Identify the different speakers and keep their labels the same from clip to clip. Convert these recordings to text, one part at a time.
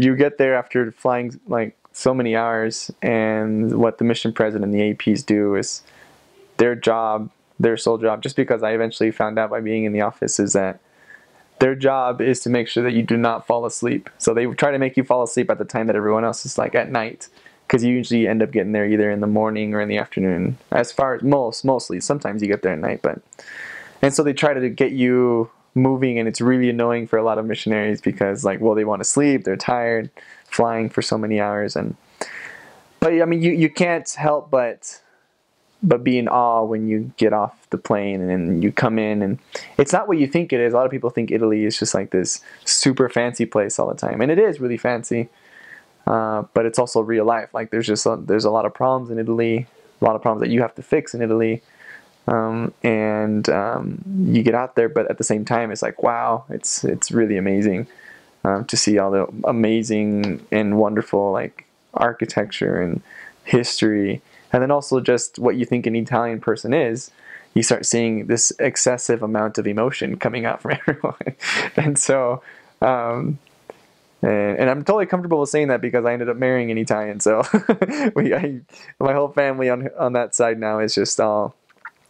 Speaker 1: you get there after flying like so many hours, and what the mission president and the APs do is their job, their sole job, just because I eventually found out by being in the office, is that their job is to make sure that you do not fall asleep. So they try to make you fall asleep at the time that everyone else is like at night, because you usually end up getting there either in the morning or in the afternoon. As far as mostly, sometimes you get there at night, and so they try to get you moving, and it's really annoying for a lot of missionaries because, like, well, they want to sleep, they're tired, flying for so many hours, but I mean, you can't help but be in awe when you get off the plane and you come in, and it's not what you think it is. A lot of people think Italy is just like this super fancy place all the time, and it is really fancy, but it's also real life. Like, there's a lot of problems in Italy, a lot of problems that you have to fix in Italy. You get out there, but at the same time, it's like, wow, it's really amazing to see all the amazing and wonderful, like, architecture and history, and then also just what you think an Italian person is. You start seeing this excessive amount of emotion coming out from everyone, and so. And I'm totally comfortable with saying that because I ended up marrying an Italian, so my whole family on that side now is just all.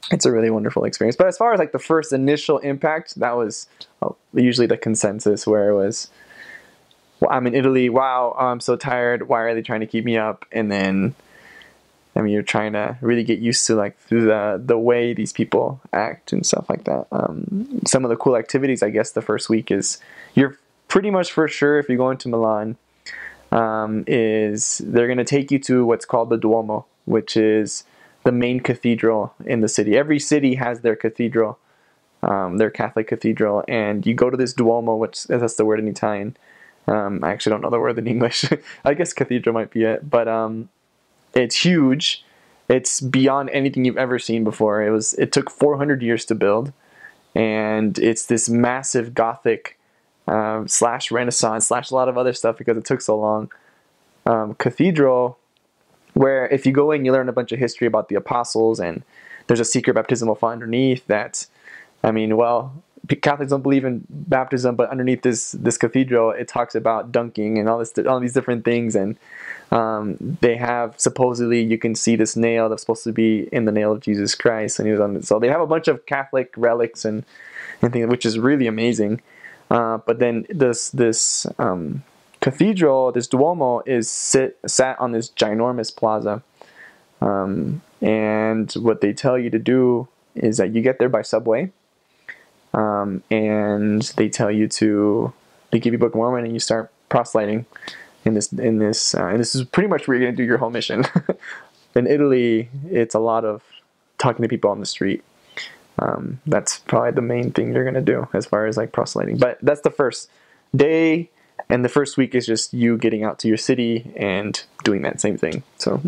Speaker 1: It's a really wonderful experience. But as far as like the first initial impact, that was usually the consensus, where it was, well, I'm in Italy, wow, I'm so tired, why are they trying to keep me up? And then, I mean, you're trying to really get used to like the way these people act and stuff like that. Some of the cool activities, I guess, the first week is, you're pretty much for sure, if you go into Milan, is they're going to take you to what's called the Duomo, which is the main cathedral in the city. Every city has their cathedral, their Catholic cathedral, and you go to this Duomo, which that's the word in Italian. I actually don't know the word in English. I guess cathedral might be it, but it's huge. It's beyond anything you've ever seen before. It took 400 years to build, and it's this massive Gothic slash Renaissance slash a lot of other stuff because it took so long cathedral, where if you go in, you learn a bunch of history about the apostles, and there's a secret baptismal font underneath that, I mean, well, Catholics don't believe in baptism, but underneath this cathedral, it talks about dunking and all these different things, and they have, supposedly, you can see this nail that's supposed to be in the nail of Jesus Christ, and he was on it. So they have a bunch of Catholic relics and things, which is really amazing. But then this cathedral, this Duomo, is sat on this ginormous plaza, and what they tell you to do is that you get there by subway, and they tell you they give you Book of Mormon, and you start proselyting in this, and this is pretty much where you're going to do your whole mission. In Italy, it's a lot of talking to people on the street. That's probably the main thing you're going to do as far as like proselyting. But that's the first day. And the first week is just you getting out to your city and doing that same thing. So